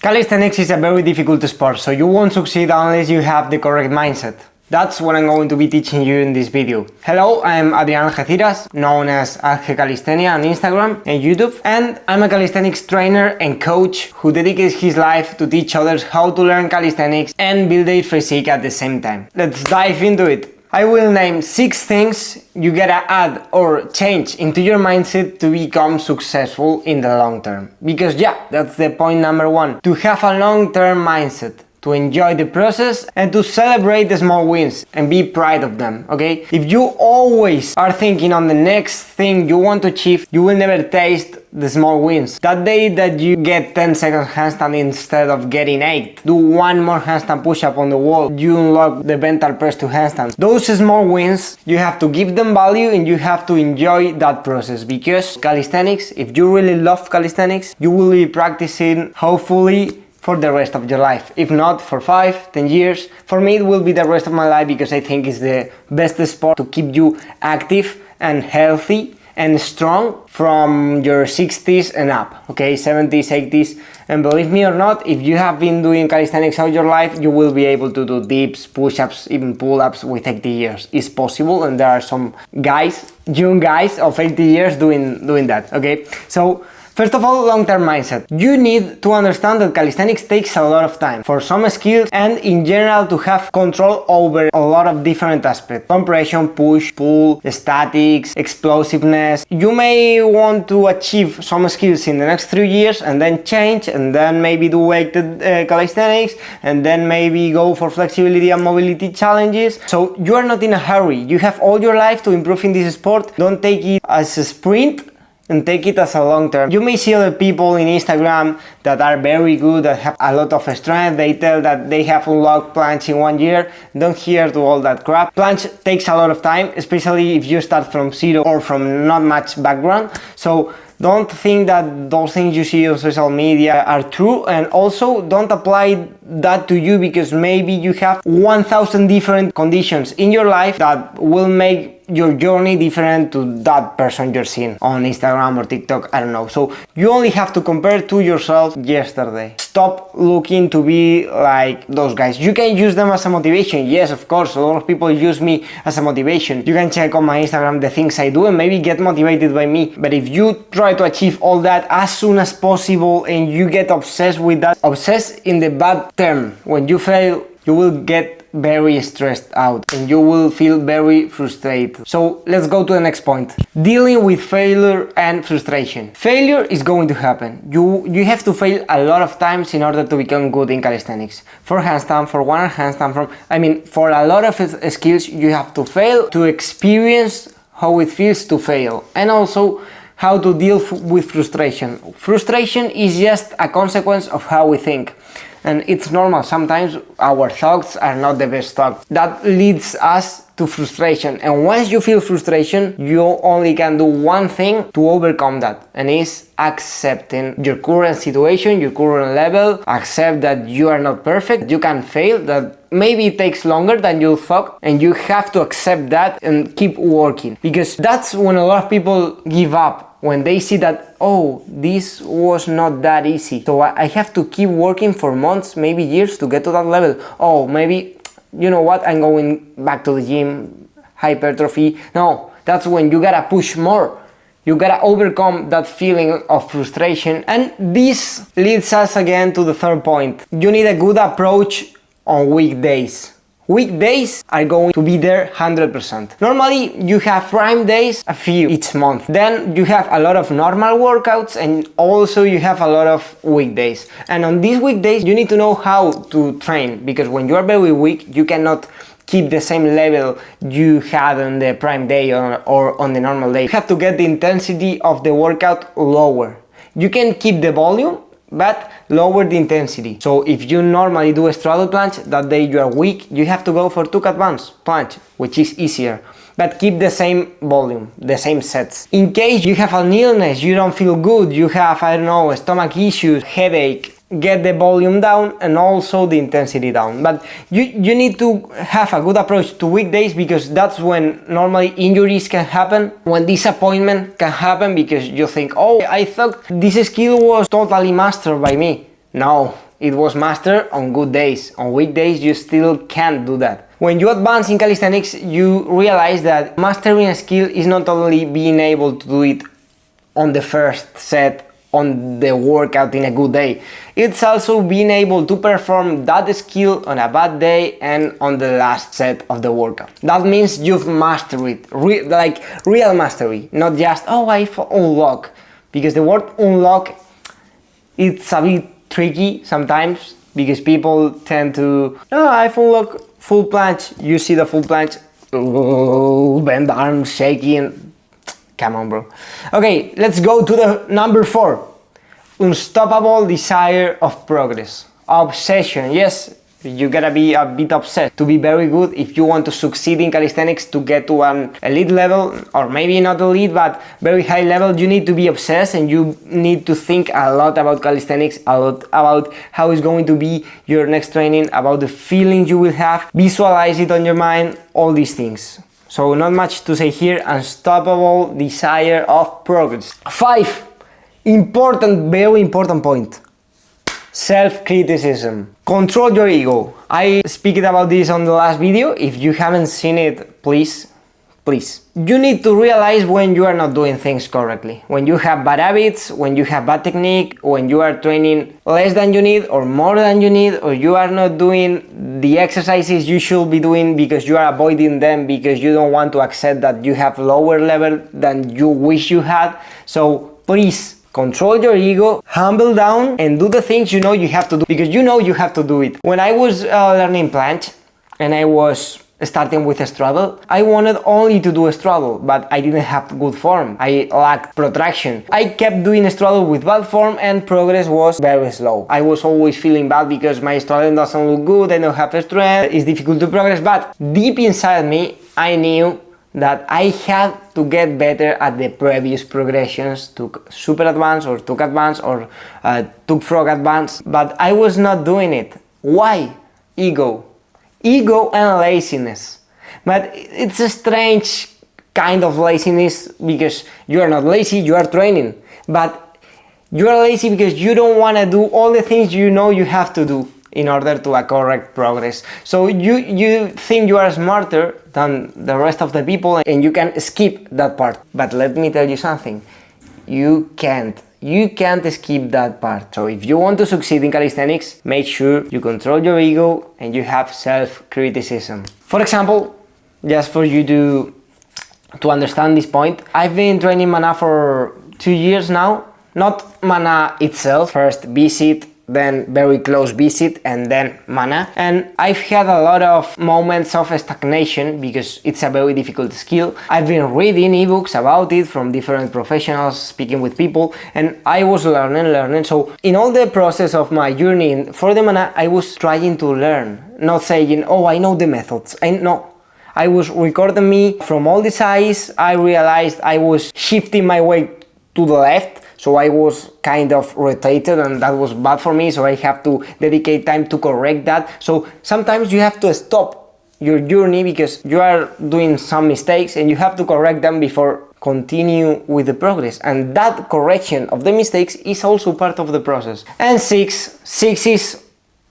Calisthenics is a very difficult sport, so you won't succeed unless you have the correct mindset. That's what I'm going to be teaching you in this video. Hello, I'm Algecalistenia, known as Algecalistenia on Instagram and YouTube, and I'm a calisthenics trainer and coach who dedicates his life to teach others how to learn calisthenics and build their physique at the same time. Let's dive into it. I will name 6 things you gotta add or change into your mindset to become successful in the long term. Because that's the point number 1. To have a long-term mindset, to enjoy the process and to celebrate the small wins and be proud of them, okay? If you always are thinking on the next thing you want to achieve, you will never taste the small wins. That day that you get 10 seconds handstand instead of getting 8, do 1 more handstand push-up on the wall, you unlock the mental press to handstands. Those small wins, you have to give them value and you have to enjoy that process, because calisthenics, if you really love calisthenics, you will be practicing hopefully for the rest of your life. If not, for 5-10 years. For me, it will be the rest of my life, because I think it's the best sport to keep you active and healthy and strong from your 60s and up, okay, 70s, 80s. And believe me or not, if you have been doing calisthenics all your life, you will be able to do dips, push-ups, even pull-ups with 80 years. It's possible, and there are some guys, young guys of 80 years doing that, okay? So, first of all, long-term mindset. You need to understand that calisthenics takes a lot of time for some skills and in general to have control over a lot of different aspects. Compression, push, pull, statics, explosiveness. You may want to achieve some skills in the next 3 years and then change, and then maybe do weighted calisthenics, and then maybe go for flexibility and mobility challenges. So you are not in a hurry. You have all your life to improve in this sport. Don't take it as a sprint, and take it as a long term. You may see other people in Instagram that are very good, that have a lot of strength. They tell that they have unlocked planche in 1 year. Don't hear to all that crap. Planche takes a lot of time, especially if you start from zero or from not much background. So don't think that those things you see on social media are true, and also don't apply that to you, because maybe you have 1,000 different conditions in your life that will make your journey different to that person you're seeing on Instagram or TikTok, I don't know. So you only have to compare to yourself yesterday. Stop looking to be like those guys. You can use them as a motivation. Yes, of course, a lot of people use me as a motivation. You can check on my Instagram the things I do and maybe get motivated by me. But if you try to achieve all that as soon as possible and you get obsessed with that, obsessed in the bad term, when you fail, you will get very stressed out and you will feel very frustrated. So let's go to the next point. Dealing with failure and frustration. Failure is going to happen. You have to fail a lot of times in order to become good in calisthenics. For handstand, for one handstand, for a lot of skills you have to fail to experience how it feels to fail, and also how to deal with frustration. Frustration is just a consequence of how we think. And it's normal, sometimes our thoughts are not the best thoughts. That leads us to frustration. And once you feel frustration, you only can do one thing to overcome that, and is accepting your current situation, your current level. Accept that you are not perfect, you can fail, that maybe it takes longer than you thought, and you have to accept that and keep working. Because that's when a lot of people give up, when they see that, oh, this was not that easy, so I have to keep working for months, maybe years to get to that level. Oh, maybe, you know what, I'm going back to the gym, hypertrophy. No, that's when you gotta push more. You gotta overcome that feeling of frustration. And this leads us again to the third point. You need a good approach on weekdays. Weekdays are going to be there 100%. Normally you have prime days, a few each month. Then you have a lot of normal workouts, and also you have a lot of weekdays. And on these weekdays you need to know how to train, because when you are very weak you cannot keep the same level you had on the prime day or on the normal day. You have to get the intensity of the workout lower. You can keep the volume, but lower the intensity. So if you normally do a straddle planche, that day you are weak, you have to go for 2 advance planche, which is easier, but keep the same volume, the same sets. In case you have an illness, you don't feel good, you have, I don't know, stomach issues, headache, get the volume down and also the intensity down. But you need to have a good approach to weekdays, because that's when normally injuries can happen, when disappointment can happen, because you think, oh, I thought this skill was totally mastered by me. No, it was mastered on good days. On weekdays, you still can't do that. When you advance in calisthenics, you realize that mastering a skill is not only being able to do it on the first set on the workout in a good day, it's also being able to perform that skill on a bad day and on the last set of the workout. That means you've mastered it, like real mastery, not just, oh, I unlock, because the word unlock, it's a bit tricky sometimes, because people tend to, oh, I've unlocked full planche. You see the full planche, bend arms, shaking. Come on, bro. Okay, let's go to the number 4. Unstoppable desire of progress. Obsession. Yes, you gotta be a bit obsessed to be very good if you want to succeed in calisthenics, to get to an elite level, or maybe not elite, but very high level. You need to be obsessed, and you need to think a lot about calisthenics, a lot about how it's going to be your next training, about the feelings you will have, visualize it on your mind, all these things. So not much to say here. Unstoppable desire of progress. 5. Important, very important point. Self-criticism. Control your ego. I speak about this on the last video. If you haven't seen it, please. You need to realize when you are not doing things correctly. When you have bad habits, when you have bad technique, when you are training less than you need or more than you need, or you are not doing the exercises you should be doing because you are avoiding them because you don't want to accept that you have lower level than you wish you had. So please, control your ego, humble down, and do the things you know you have to do, because you know you have to do it. When I was learning planche and I was starting with a straddle, I wanted only to do a straddle, but I didn't have good form. I lacked protraction. I kept doing a straddle with bad form and progress was very slow. I was always feeling bad because my straddle doesn't look good, I don't have strength, it's difficult to progress, but deep inside me, I knew that I had to get better at the previous progressions, took super advanced or took advanced or took frog advanced, but I was not doing it. Why? Ego and laziness. But it's a strange kind of laziness, because you are not lazy, you are training, but you are lazy because you don't want to do all the things you know you have to do in order to correct progress. So you think you are smarter than the rest of the people and you can skip that part. But let me tell you something, you can't skip that part. So if you want to succeed in calisthenics, make sure you control your ego and you have self-criticism. For example, just for you to understand this point, I've been training Mana for 2 years now. Not Mana itself, first visit, then very close visit, and then Mana. And I've had a lot of moments of stagnation because it's a very difficult skill. I've been reading ebooks about it from different professionals, speaking with people, and I was learning. So in all the process of my journey for the Mana, I was trying to learn, not saying, oh, I know the methods. I was recording me from all the sides. I realized I was shifting my weight to the left, so I was kind of rotated, and that was bad for me, so I have to dedicate time to correct that. So sometimes you have to stop your journey because you are doing some mistakes and you have to correct them before continue with the progress, and that correction of the mistakes is also part of the process. And 6 is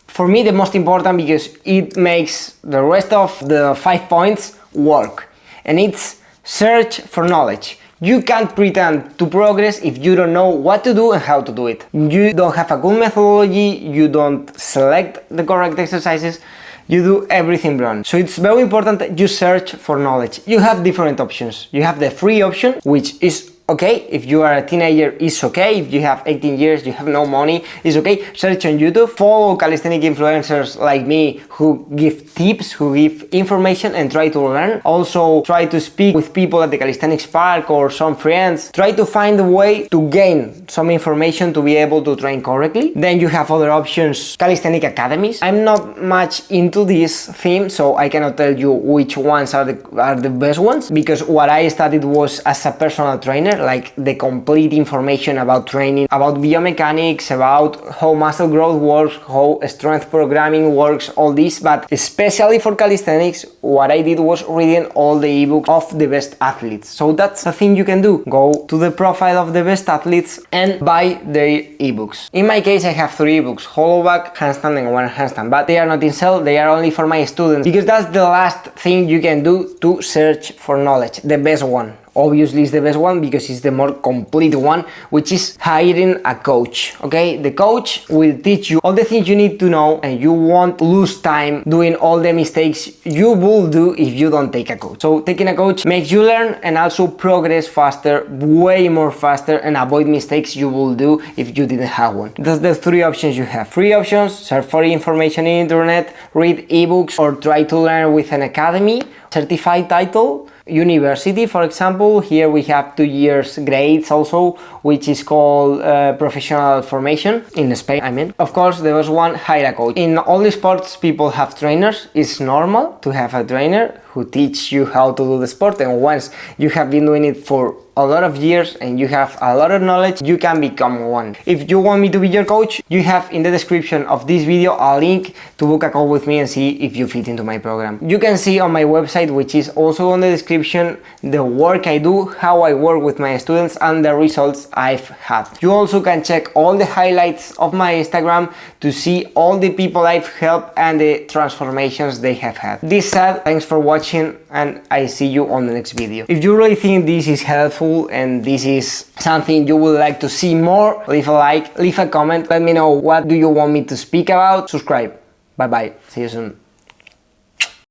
for me the most important because it makes the rest of the 5 points work, and it's search for knowledge. You can't pretend to progress if you don't know what to do and how to do it. You don't have a good methodology, you don't select the correct exercises, you do everything wrong. So it's very important that you search for knowledge. You have different options. You have the free option, which is okay. If you are a teenager, it's okay. If you have 18 years, you have no money, it's okay. Search on YouTube, follow calisthenic influencers like me who give tips, who give information, and try to learn. Also try to speak with people at the calisthenics park or some friends. Try to find a way to gain some information to be able to train correctly. Then you have other options, calisthenic academies. I'm not much into this theme, so I cannot tell you which ones are the best ones, because what I studied was as a personal trainer. trainer, like the complete information about training, about biomechanics, about how muscle growth works, how strength programming works, all this. But especially for calisthenics, what I did was reading all the ebooks of the best athletes. So that's a thing you can do. Go to the profile of the best athletes and buy their ebooks. In my case, I have 3 ebooks, hollow back, handstand and one handstand, but they are not in sale, they are only for my students, because that's the last thing you can do to search for knowledge. The best one, obviously, is the best one because it's the more complete one, which is hiring a coach. Okay, the coach will teach you all the things you need to know, and you won't lose time doing all the mistakes you will do if you don't take a coach. So taking a coach makes you learn and also progress faster, way more faster, and avoid mistakes you will do if you didn't have one. That's the 3 options you have. 3 options: search for information in internet, read ebooks, or try to learn with an academy, certified title, university. For example, here we have 2 years grades also, which is called professional formation in Spain, I mean. Of course, there was one: hire a coach. In all the sports, people have trainers. It's normal to have a trainer who teach you how to do the sport, and once you have been doing it for a lot of years and you have a lot of knowledge, you can become one. If you want me to be your coach, you have in the description of this video a link to book a call with me and see if you fit into my program. You can see on my website, which is also on the description, the work I do, how I work with my students, and the results I've had. You also can check all the highlights of my Instagram to see all the people I've helped and the transformations they have had. This said, thanks for watching, and I see you on the next video. If you really think this is helpful and this is something you would like to see more, leave a like, leave a comment, let me know what do you want me to speak about, subscribe. Bye bye, see you soon.